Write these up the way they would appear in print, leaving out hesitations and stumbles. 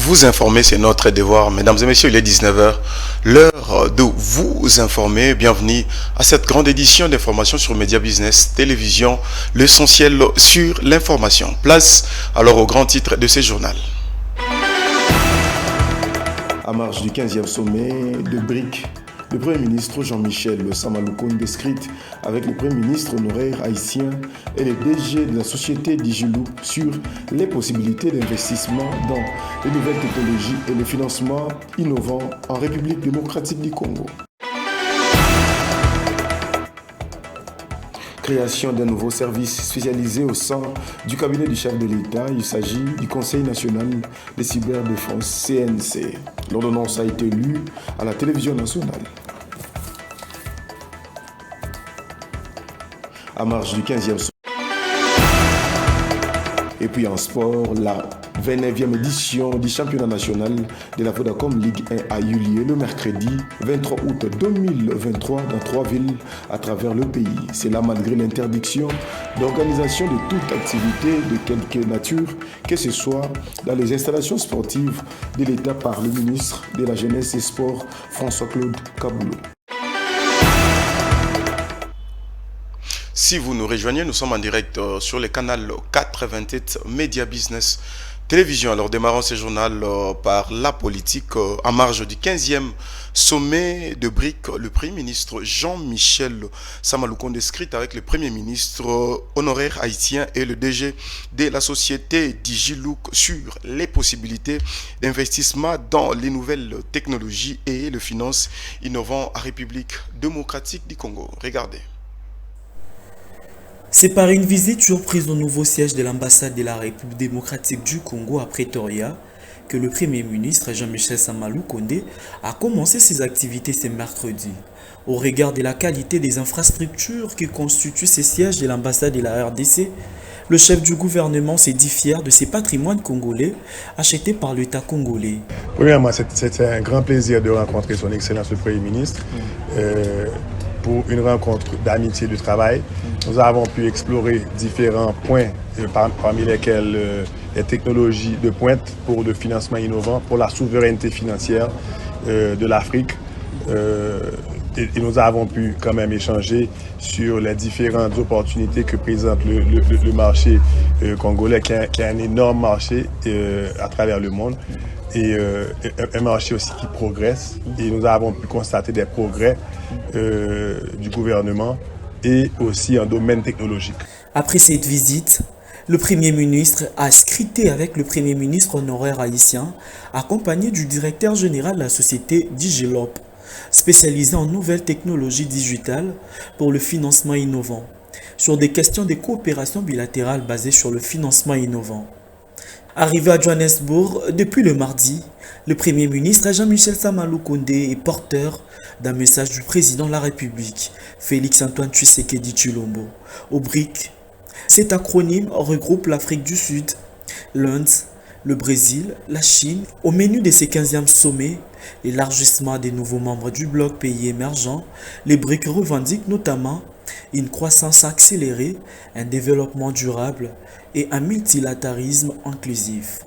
Vous informer, c'est notre devoir. Mesdames et messieurs, il est 19 heures. L'heure de vous informer. Bienvenue à cette grande édition d'information sur Média Business Télévision. L'essentiel sur l'information. Place alors au grand titre de ce journal. À marge du 15e sommet de BRIC, le Premier ministre Jean-Michel Sama Lukonde discute avec le Premier ministre honoraire haïtien et le DG de la société Digilouk sur les possibilités d'investissement dans les nouvelles technologies et le financement innovant en République démocratique du Congo. Création d'un nouveau service spécialisé au sein du cabinet du chef de l'État. Il s'agit du Conseil national de cyberdéfense, CNC. L'ordonnance a été lue à la télévision nationale. À marge du 15e sommet. Et puis en sport, la 29e édition du championnat national de la Vodacom Ligue 1 a eu lieu le mercredi 23 août 2023 dans 3 villes à travers le pays. C'est là malgré l'interdiction d'organisation de toute activité de quelque nature, que ce soit dans les installations sportives de l'État par le ministre de la Jeunesse et Sport François-Claude Kaboulou. Si vous nous rejoignez, nous sommes en direct sur le canal 88 Média Business Télévision. Alors démarrons ce journal par la politique. En marge du 15e sommet de BRIC, le Premier ministre Jean-Michel Sama Lukonde discute avec le Premier ministre honoraire haïtien et le DG de la société Digilouk sur les possibilités d'investissement dans les nouvelles technologies et le finance innovant en République démocratique du Congo. Regardez. C'est par une visite surprise au nouveau siège de l'ambassade de la République démocratique du Congo à Pretoria que le Premier ministre Jean-Michel Sama Lukonde a commencé ses activités ce mercredi. Au regard de la qualité des infrastructures qui constituent ces sièges de l'ambassade de la RDC, le chef du gouvernement s'est dit fier de ces patrimoines congolais achetés par l'État congolais. Premièrement, c'est un grand plaisir de rencontrer son Excellence le Premier ministre. Pour une rencontre d'amitié, de travail. Nous avons pu explorer différents points, parmi lesquels les technologies de pointe pour le financement innovant, pour la souveraineté financière de l'Afrique. Et nous avons pu quand même échanger sur les différentes opportunités que présente le marché congolais, qui est un énorme marché à travers le monde. Et un marché aussi qui progresse. Et nous avons pu constater des progrès du gouvernement et aussi en domaine technologique. Après cette visite, le Premier ministre a scruté avec le Premier ministre honoraire haïtien, accompagné du directeur général de la société Digilouk, spécialisée en nouvelles technologies digitales pour le financement innovant, sur des questions de coopération bilatérale basées sur le financement innovant. Arrivé à Johannesburg depuis le mardi, le Premier ministre Jean-Michel Sama Lukonde est porteur d'un message du président de la République, Félix-Antoine Tshisekedi Tshilombo, au BRIC. Cet acronyme regroupe l'Afrique du Sud, l'Inde, le Brésil, la Chine. Au menu de ces 15e sommets, l'élargissement des nouveaux membres du bloc pays émergents, les BRIC revendiquent notamment une croissance accélérée, un développement durable et un multilatéralisme inclusif.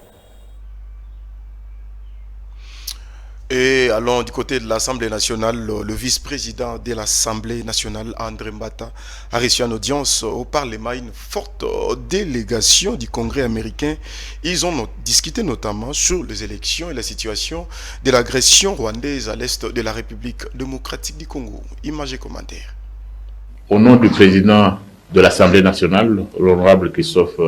Et allons du côté de l'Assemblée nationale. Le vice-président de l'Assemblée nationale, André Mbata, a reçu en audience au Parlement une forte délégation du Congrès américain. Ils ont discuté notamment sur les élections et la situation de l'agression rwandaise à l'est de la République démocratique du Congo. Images et commentaires. Au nom du président de l'Assemblée nationale, l'honorable Christophe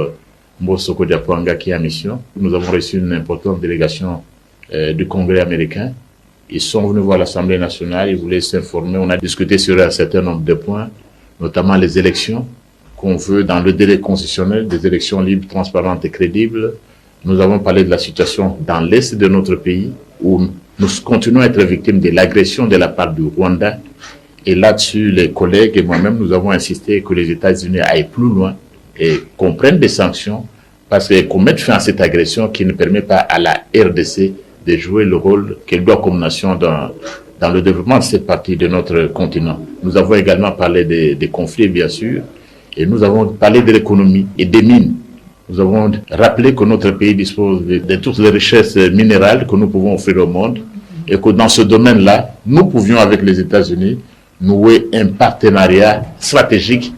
Mbosoko Diapwanga, qui est en mission, nous avons reçu une importante délégation du Congrès américain. Ils sont venus voir l'Assemblée nationale, ils voulaient s'informer. On a discuté sur un certain nombre de points, notamment les élections qu'on veut dans le délai constitutionnel, des élections libres, transparentes et crédibles. Nous avons parlé de la situation dans l'est de notre pays, où nous continuons à être victimes de l'agression de la part du Rwanda. Et là-dessus, les collègues et moi-même, nous avons insisté que les États-Unis aillent plus loin et qu'on prenne des sanctions parce qu'on mette fin à cette agression qui ne permet pas à la RDC de jouer le rôle qu'elle doit comme nation dans le développement de cette partie de notre continent. Nous avons également parlé des conflits, bien sûr, et nous avons parlé de l'économie et des mines. Nous avons rappelé que notre pays dispose de toutes les richesses minérales que nous pouvons offrir au monde et que dans ce domaine-là, nous pouvions avec les États-Unis nouer un partenariat stratégique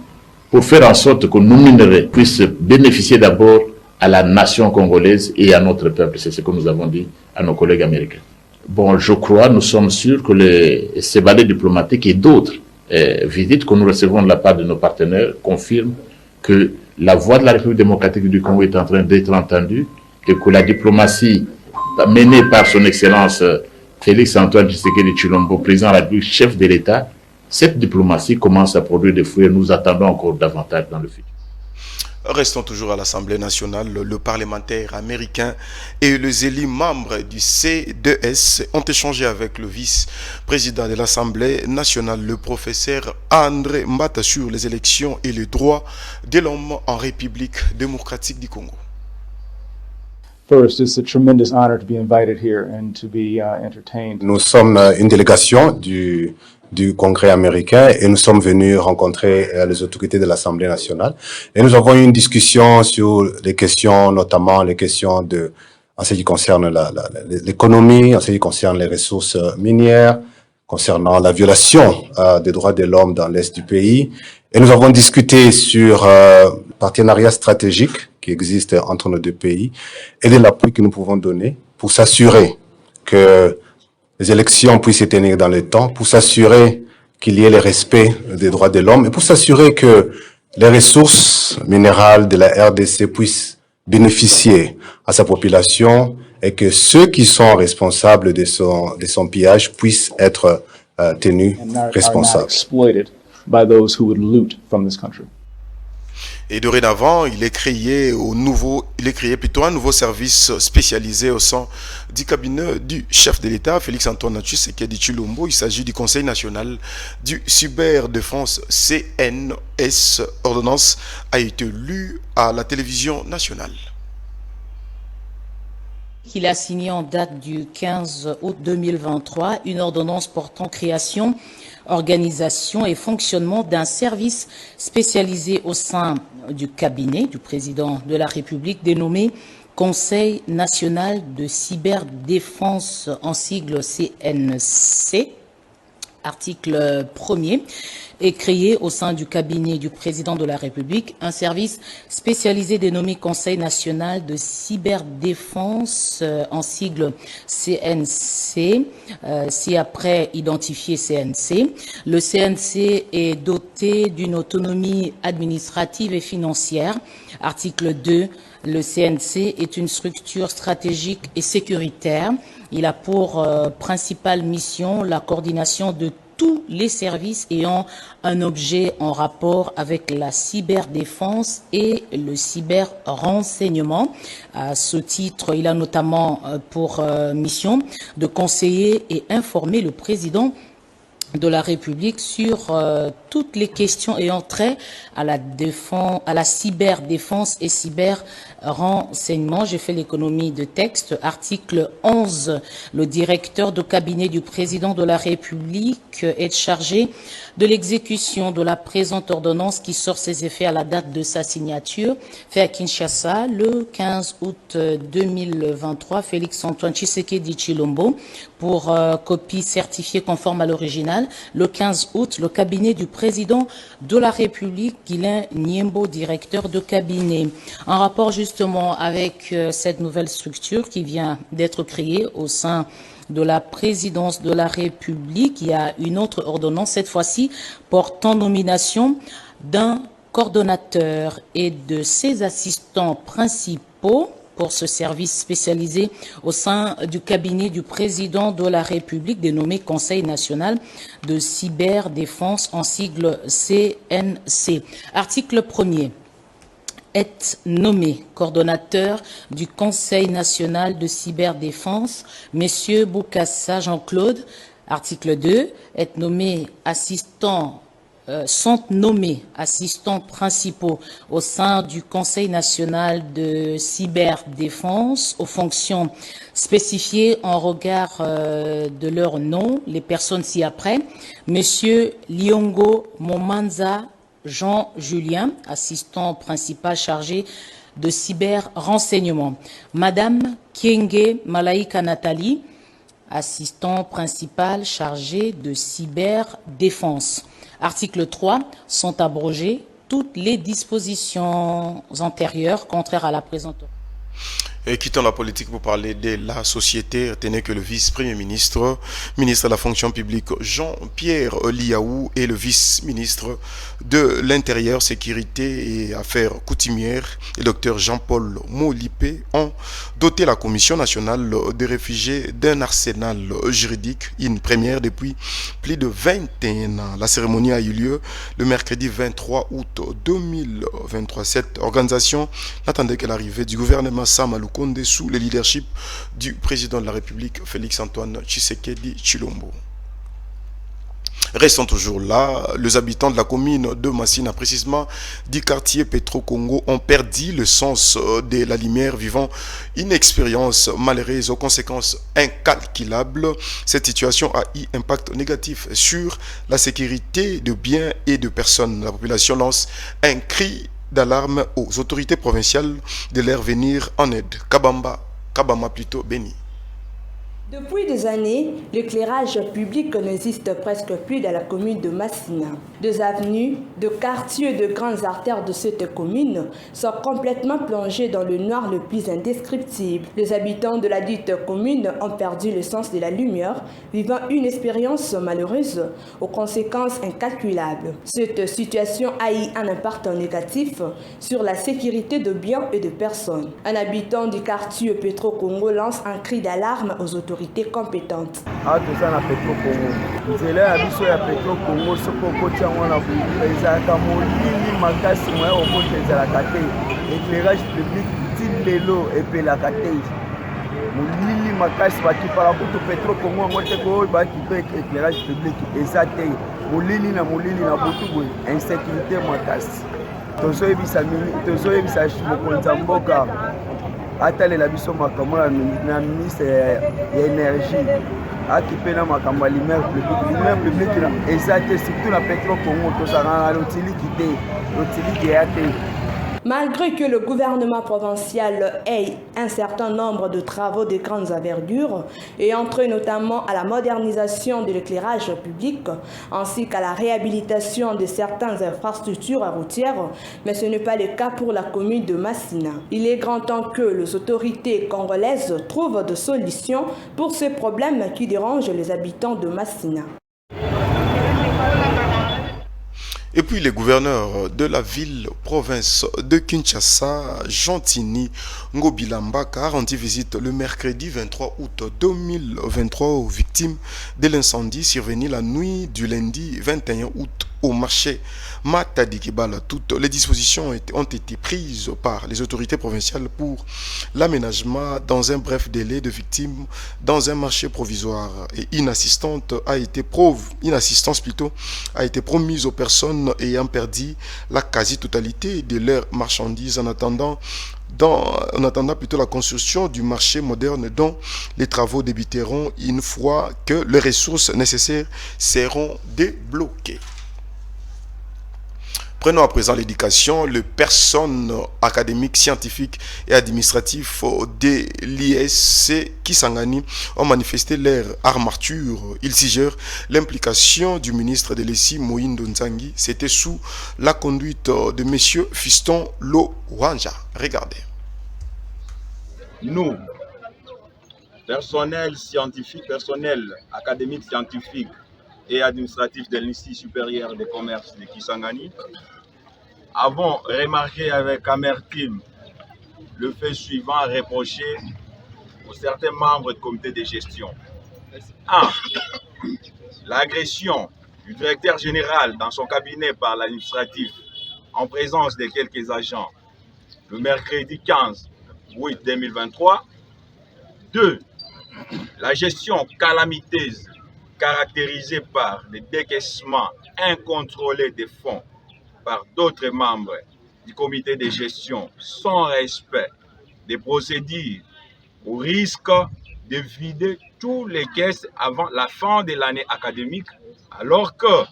pour faire en sorte que nos minerais puissent bénéficier d'abord à la nation congolaise et à notre peuple. C'est ce que nous avons dit à nos collègues américains. Bon, je crois, nous sommes sûrs que ces balais diplomatiques et d'autres visites que nous recevons de la part de nos partenaires confirment que la voix de la République démocratique du Congo est en train d'être entendue et que la diplomatie menée par son Excellence Félix Antoine Tshisekedi Tshilombo, président de la République, chef de l'État, cette diplomatie commence à produire des fruits et nous attendons encore davantage dans le futur. Restons toujours à l'Assemblée nationale. Le parlementaire américain et les élus membres du C2S ont échangé avec le vice-président de l'Assemblée nationale, le professeur André Mbata, sur les élections et les droits de l'homme en République démocratique du Congo. First, it's a tremendous honor to be invited here and to be entertained. Nous sommes une délégation du Congrès américain et nous sommes venus rencontrer les autorités de l'Assemblée nationale. Et nous avons eu une discussion sur les questions, notamment les questions en ce qui concerne l'économie, en ce qui concerne les ressources minières, concernant la violation des droits de l'homme dans l'Est du pays. Et nous avons discuté sur partenariat stratégique qui existe entre nos deux pays et de l'appui que nous pouvons donner pour s'assurer que les élections puissent se tenir dans le temps, pour s'assurer qu'il y ait le respect des droits de l'homme et pour s'assurer que les ressources minérales de la RDC puissent bénéficier à sa population et que ceux qui sont responsables de son pillage puissent être tenus responsables. Et dorénavant, il est créé plutôt un nouveau service spécialisé au sein du cabinet du chef de l'État, Félix Antoine Tshisekedi Tshilombo. Il s'agit du Conseil national du cyberdéfense CNS. Ordonnance a été lue à la télévision nationale. Il a signé en date du 15 août 2023 une ordonnance portant création, organisation et fonctionnement d'un service spécialisé au sein du cabinet du président de la République dénommé Conseil national de cyberdéfense en sigle CNC. Article 1er, est créé au sein du cabinet du président de la République un service spécialisé dénommé Conseil national de cyberdéfense en sigle CNC, si après identifié CNC. Le CNC est doté d'une autonomie administrative et financière. Article 2, le CNC est une structure stratégique et sécuritaire. Il a pour principale mission la coordination de tous les services ayant un objet en rapport avec la cyberdéfense et le cyberrenseignement. À ce titre, il a notamment pour mission de conseiller et informer le président de la République sur toutes les questions ayant trait à la cyberdéfense et cyberrenseignement. J'ai fait l'économie de texte. Article 11. Le directeur de cabinet du président de la République est chargé de l'exécution de la présente ordonnance qui sort ses effets à la date de sa signature. Fait à Kinshasa le 15 août 2023. Félix Antoine Tshisekedi Tshilombo pour copie certifiée conforme à l'original. Le 15 août, le cabinet du président de la République, Guilain Niembo, directeur de cabinet. En rapport justement avec cette nouvelle structure qui vient d'être créée au sein de la présidence de la République, il y a une autre ordonnance, cette fois-ci portant nomination d'un coordonnateur et de ses assistants principaux pour ce service spécialisé au sein du cabinet du président de la République dénommé Conseil national de cyberdéfense en sigle CNC. Article 1er. Est nommé coordonnateur du Conseil national de cyberdéfense, Messieurs Boukassa Jean-Claude. Article 2. Est nommé sont nommés assistants principaux au sein du Conseil national de cyberdéfense aux fonctions spécifiées en regard de leur nom, les personnes ci-après. Monsieur Liongo Momanza Jean Julien, assistant principal chargé de cyber-renseignement. Madame Kienge Malaika Nathalie, assistant principal chargé de cyber-défense. Article 3, sont abrogées toutes les dispositions antérieures contraires à la présente. Et quittons la politique pour parler de la société. Retenez que le vice-premier ministre, ministre de la fonction publique Jean-Pierre Liaou et le vice-ministre de l'Intérieur, Sécurité et Affaires coutumières, le docteur Jean-Paul Molipé, ont doté la Commission nationale des réfugiés d'un arsenal juridique, une première depuis plus de 21 ans. La cérémonie a eu lieu le mercredi 23 août 2023. Cette organisation n'attendait que l'arrivée du gouvernement Samaloukonde sous le leadership du président de la République, Félix-Antoine Tshisekedi Tshilombo. Restons toujours là, les habitants de la commune de Massina, précisément du quartier Petro-Congo, ont perdu le sens de la lumière, vivant une expérience malheureuse aux conséquences incalculables. Cette situation a eu un impact négatif sur la sécurité de biens et de personnes. La population lance un cri d'alarme aux autorités provinciales de leur venir en aide. Kabama plutôt béni. Depuis des années, l'éclairage public n'existe presque plus dans la commune de Massina. Des avenues, de quartiers et de grandes artères de cette commune sont complètement plongées dans le noir le plus indescriptible. Les habitants de la dite commune ont perdu le sens de la lumière, vivant une expérience malheureuse aux conséquences incalculables. Cette situation a eu un impact négatif sur la sécurité de biens et de personnes. Un habitant du quartier Petro-Congo lance un cri d'alarme aux autorités compétentes. Toza na Petro-Congo. Nzela ya biso ya Petro-Congo soko okoti yango na boyeba ezalaka molili makasi moya okoti ezalaka te. Éclairage public ti lelo epelaka te. Molili makasi bakipaka kutu Petro-Congo yango te ko bakipe éclairage public eza te. Molili na butu boye insécurité makasi. Tozoyebisa mokonzi ya mboka atalela biso makambo na ministre ya énergie akipe na makambo ya lumière publique na eza te, surtout na Petro-Congo tozalaka na lotiliki te, lotiliki eya te. Malgré que le gouvernement provincial ait un certain nombre de travaux de grandes envergures et entre notamment à la modernisation de l'éclairage public ainsi qu'à la réhabilitation de certaines infrastructures routières, mais ce n'est pas le cas pour la commune de Massina. Il est grand temps que les autorités congolaises trouvent des solutions pour ces problèmes qui dérangent les habitants de Massina. Et puis le gouverneur de la ville-province de Kinshasa, Jean-Tini Ngobilambaka, a rendu visite le mercredi 23 août 2023 aux victimes de l'incendie survenu la nuit du lundi 21 août au marché Matadi Kibala. Toutes les dispositions ont été prises par les autorités provinciales pour l'aménagement dans un bref délai de victimes dans un marché provisoire. Et une assistance a été promise aux personnes ayant perdu la quasi-totalité de leurs marchandises en attendant plutôt la construction du marché moderne dont les travaux débuteront une fois que les ressources nécessaires seront débloquées. Prenons à présent l'éducation. Les personnes académiques, scientifiques et administratives de l'ISC Kisangani ont manifesté leur armature. Ils suggèrent l'implication du ministre de l'ESI, Moïndo Nzangi. C'était sous la conduite de M. Fiston Lowanja. Regardez. Nous, personnel scientifique, personnel académique, scientifique et administratif de l'Institut supérieur de commerce de Kisangani, avons remarqué avec amertume le fait suivant reproché aux certains membres du comité de gestion. 1. L'agression du directeur général dans son cabinet par l'administratif en présence de quelques agents le mercredi 15 août 2023. 2. La gestion calamiteuse caractérisée par le décaissement incontrôlé des fonds par d'autres membres du comité de gestion sans respect des procédures au risque de vider tous les caisses avant la fin de l'année académique, alors que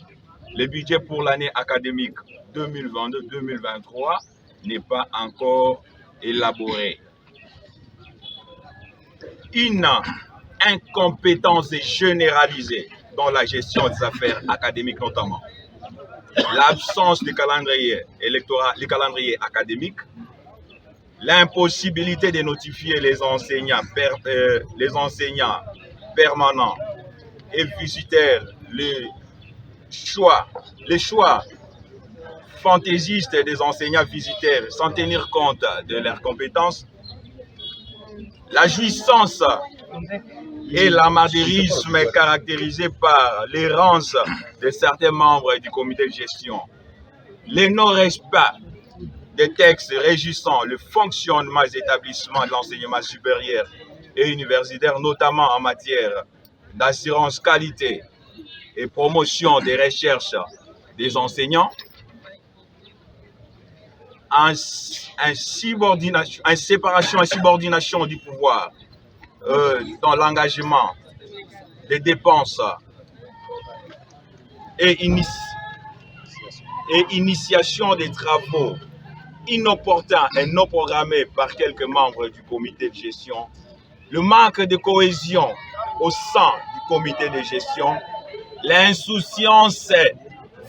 le budget pour l'année académique 2022-2023 n'est pas encore élaboré. Une incompétence généralisée dans la gestion des affaires académiques notamment. L'absence de calendrier électoral, les calendriers académiques, l'impossibilité de notifier les enseignants permanents et visiteurs, les choix fantaisistes des enseignants visiteurs sans tenir compte de leurs compétences, la jouissance et l'amadérisme caractérisé par l'errance de certains membres du comité de gestion, le non-respect des textes régissant le fonctionnement des établissements de l'enseignement supérieur et universitaire, notamment en matière d'assurance qualité et promotion des recherches des enseignants, en séparation et subordination du pouvoir dans l'engagement des dépenses et initiation des travaux inopportuns et non programmés par quelques membres du comité de gestion, le manque de cohésion au sein du comité de gestion, l'insouciance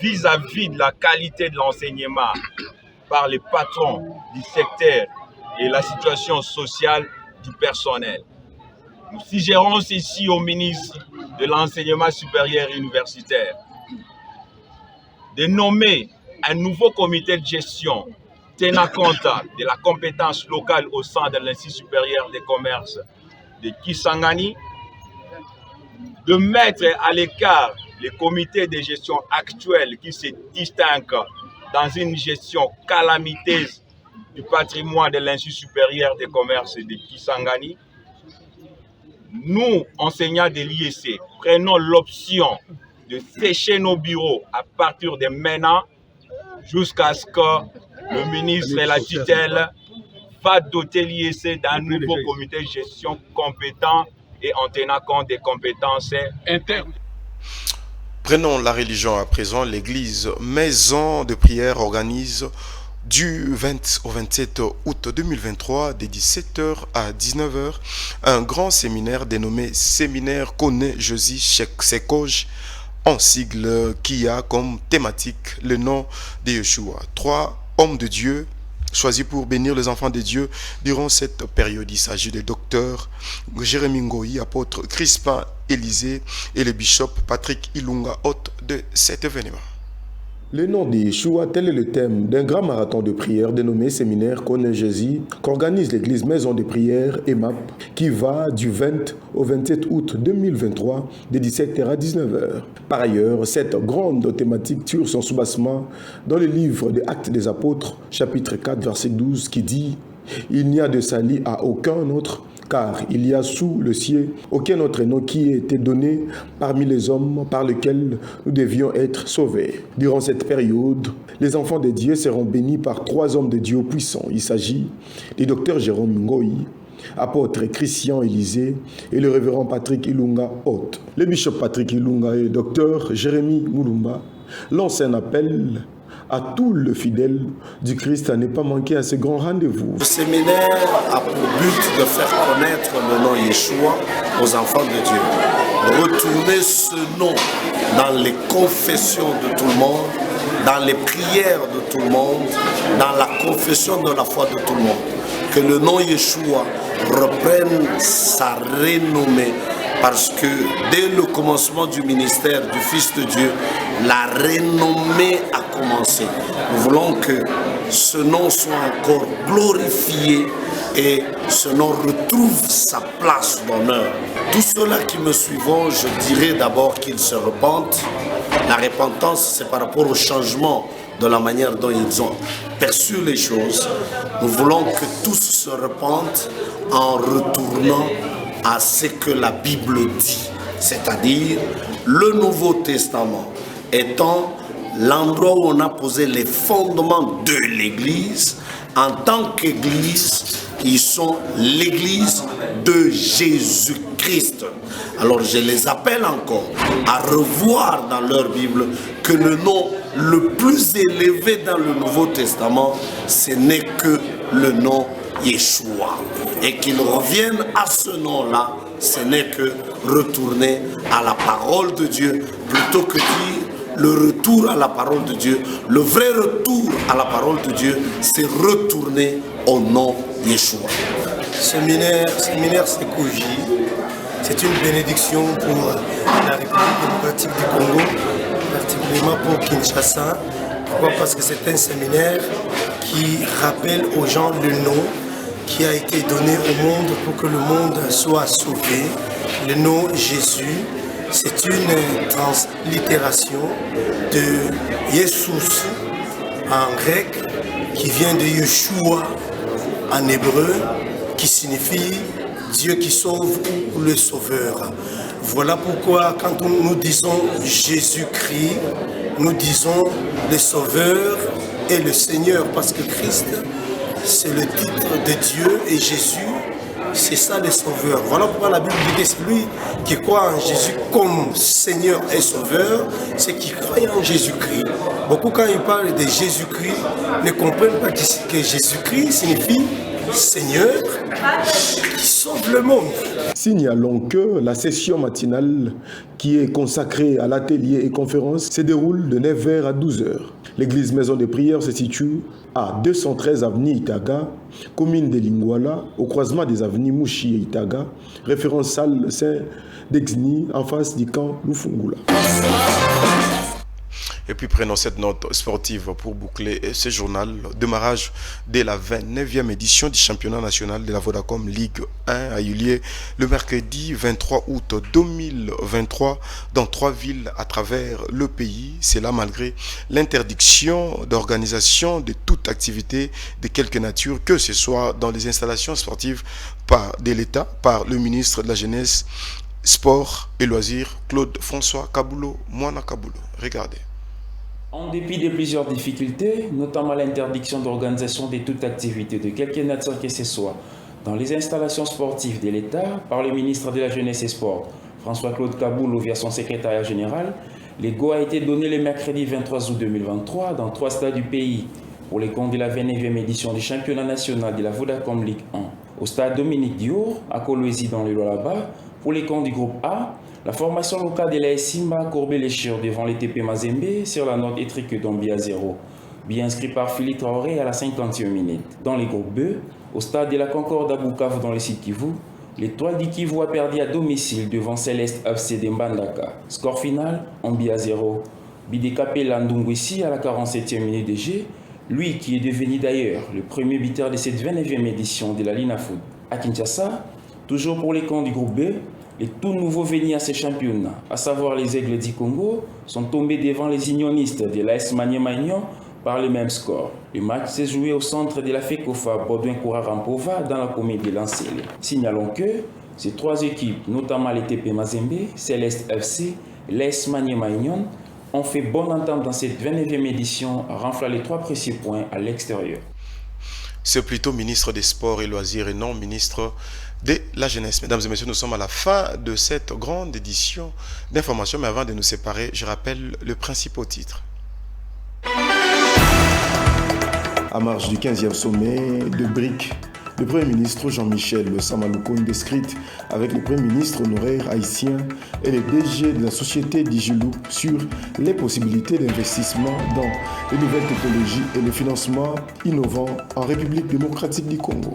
vis-à-vis de la qualité de l'enseignement par les patrons du secteur et la situation sociale du personnel. Nous suggérons ici au ministre de l'Enseignement supérieur et universitaire de nommer un nouveau comité de gestion tenant compte de la compétence locale au sein de l'Institut supérieur des commerces de Kisangani, de mettre à l'écart les comités de gestion actuels qui se distinguent dans une gestion calamiteuse du patrimoine de l'Institut supérieur des commerces de Kisangani. Nous, enseignants de l'IEC, prenons l'option de sécher nos bureaux à partir de maintenant jusqu'à ce que le ministre et la tutelle va doter l'IEC d'un nouveau comité de gestion compétent et en tenant compte des compétences internes. Prenons la religion à présent. L'église Maison de prière organise du 20 au 27 août 2023, de 17h à 19h, un grand séminaire dénommé Séminaire Kone Josi Sekoj, en sigle qui a comme thématique le nom de Yeshua. 3 hommes de Dieu choisis pour bénir les enfants de Dieu durant cette période. Il s'agit des docteurs Jérémy Ngoï, apôtre Crispin Élysée et le bishop Patrick Ilunga, hôte de cet événement. Le nom de Yeshua, tel est le thème d'un grand marathon de prière dénommé Séminaire Kone Jésus qu'organise l'église Maison de prière EMAP qui va du 20 au 27 août 2023 de 17h à 19h. Par ailleurs, cette grande thématique tire son soubassement dans le livre des Actes des Apôtres, chapitre 4, verset 12 qui dit « Il n'y a de salut à aucun autre, car il y a sous le ciel aucun autre nom qui ait été donné parmi les hommes par lequel nous devions être sauvés. » Durant cette période, les enfants de Dieu seront bénis par 3 hommes de Dieu puissants. Il s'agit du docteur Jérôme Ngoï, apôtre Christian Élysée et le révérend Patrick Ilunga, hôte. Le bishop Patrick Ilunga et le docteur Jérémy Moulumba lancent un appel à tout le fidèle du Christ à ne pas manquer à ce grand rendez-vous. Le séminaire a pour but de faire connaître le nom Yeshua aux enfants de Dieu. Retourner ce nom dans les confessions de tout le monde, dans les prières de tout le monde, dans la confession de la foi de tout le monde. Que le nom Yeshua reprenne sa renommée, parce que dès le commencement du ministère du Fils de Dieu, la renommée a commencé. Nous voulons que ce nom soit encore glorifié et ce nom retrouve sa place d'honneur. Tous ceux-là qui me suivront, je dirais d'abord qu'ils se repentent. La repentance, c'est par rapport au changement de la manière dont ils ont perçu les choses. Nous voulons que tous se repentent en retournant à ce que la Bible dit, c'est-à-dire le Nouveau Testament étant l'endroit où on a posé les fondements de l'Église. En tant qu'Église, ils sont l'Église de Jésus-Christ. Alors je les appelle encore à revoir dans leur Bible que le nom le plus élevé dans le Nouveau Testament, ce n'est que le nom Yeshua. Et qu'il revienne à ce nom-là, ce n'est que retourner à la parole de Dieu, plutôt que dire le retour à la parole de Dieu. Le vrai retour à la parole de Dieu, c'est retourner au nom Yeshua. Séminaire Sekouji, c'est une bénédiction pour la République démocratique du Congo, particulièrement pour Kinshasa. Pourquoi? Parce que c'est un séminaire qui rappelle aux gens le nom qui a été donné au monde pour que le monde soit sauvé. Le nom Jésus, c'est une translittération de Jesus en grec qui vient de Yeshua en hébreu, qui signifie Dieu qui sauve ou le sauveur. Voilà pourquoi quand nous disons Jésus-Christ, nous disons le sauveur et le Seigneur, parce que Christ, c'est le titre de Dieu et Jésus, c'est ça le sauveur. Voilà pourquoi la Bible dit que celui qui croit en Jésus comme Seigneur et Sauveur, c'est qui croit en Jésus-Christ. Beaucoup quand ils parlent de Jésus-Christ ne comprennent pas que Jésus-Christ signifie Seigneur qui sauve le monde. Signalons que la session matinale qui est consacrée à l'atelier et conférence se déroule de 9h à 12h. L'église maison de prière se situe à 213 avenue Itaga, commune de Lingwala, au croisement des avenues Mouchi et Itaga, référence salle Saint-Dexni en face du camp Lufungula. Et puis prenons cette note sportive pour boucler ce journal. Démarrage dès la 29e édition du championnat national de la Vodacom Ligue 1 a eu lieu le mercredi 23 août 2023 dans 3 villes à travers le pays. C'est là malgré l'interdiction d'organisation de toute activité de quelque nature, que ce soit dans les installations sportives de l'État, par le ministre de la Jeunesse, Sport et Loisirs, Claude François Kaboulou, Moana Kaboulou. Regardez. En dépit de plusieurs difficultés, notamment l'interdiction d'organisation de toute activité de quelque nature que ce soit dans les installations sportives de l'État par le ministre de la Jeunesse et Sport, François-Claude Kaboulou via son secrétariat général, le go a été donné le mercredi 23 août 2023 dans 3 stades du pays pour les comptes de la 29e édition du championnat national de la Vodacom Ligue 1. Au stade Dominique Diour, à Kolwezi dans le Lualaba, pour les comptes du groupe A, la formation locale de l'AS Simba a courbé les chires devant les TP Mazembe sur la note étrique d'Ambi à 0. Bien inscrit par Philippe Traoré à la 50e minute. Dans les groupes B, au stade de la Concorde à Bukavu dans le sud Kivu, l'étoile du Kivu a perdu à domicile devant Céleste FC de Mbandaka. Score final, Ambi à 0. Bidekapé Landungwisi à la 47e minute de jeu, lui qui est devenu d'ailleurs le premier buteur de cette 29e édition de la Lina Foot. À Kinshasa, toujours pour les camps du groupe B, les tout nouveaux venus à ces championnats, à savoir les Aigles du Congo, sont tombés devant les unionistes de l'AS Maniema Union par le même score. Le match s'est joué au centre de la FECOFA Baudouin-Koura-Rampova dans la commune de Lancélé. Signalons que ces 3 équipes, notamment les TP Mazembe, Céleste FC, l'AS Maniema Union, ont fait bonne entente dans cette 29e édition à renfler les 3 précieux points à l'extérieur. C'est plutôt ministre des Sports et Loisirs et non ministre de la Jeunesse. Mesdames et messieurs, nous sommes à la fin de cette grande édition d'information. Mais avant de nous séparer, je rappelle le principal titre. À marge du 15e sommet de BRIC, le Premier ministre Jean-Michel Samalouko discute avec le Premier ministre honoraire haïtien et le DG de la société Digilou sur les possibilités d'investissement dans les nouvelles technologies et le financement innovant en République démocratique du Congo.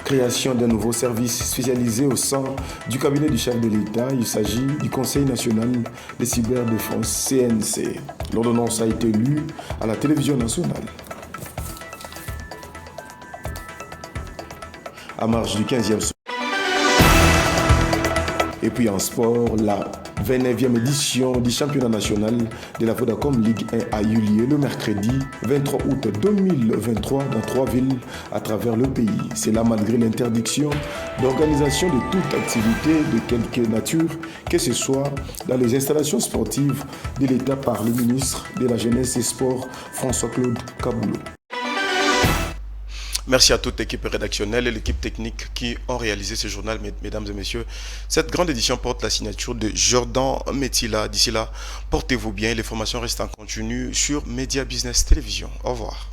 Création d'un nouveau service spécialisé au sein du cabinet du chef de l'État. Il s'agit du Conseil national de cyberdéfense, CNC. L'ordonnance a été lue à la télévision nationale. À marge du 15e sommet. Et puis en sport, la 29e édition du championnat national de la Vodacom Ligue 1 a eu lieu le mercredi 23 août 2023 dans 3 villes à travers le pays. C'est là malgré l'interdiction d'organisation de toute activité de quelque nature, que ce soit dans les installations sportives de l'État par le ministre de la Jeunesse et Sport François-Claude Kaboulou. Merci à toute l'équipe rédactionnelle et l'équipe technique qui ont réalisé ce journal, mesdames et messieurs. Cette grande édition porte la signature de Jordan Metila. D'ici là, portez-vous bien. Les formations restent en continu sur Média Business Télévision. Au revoir.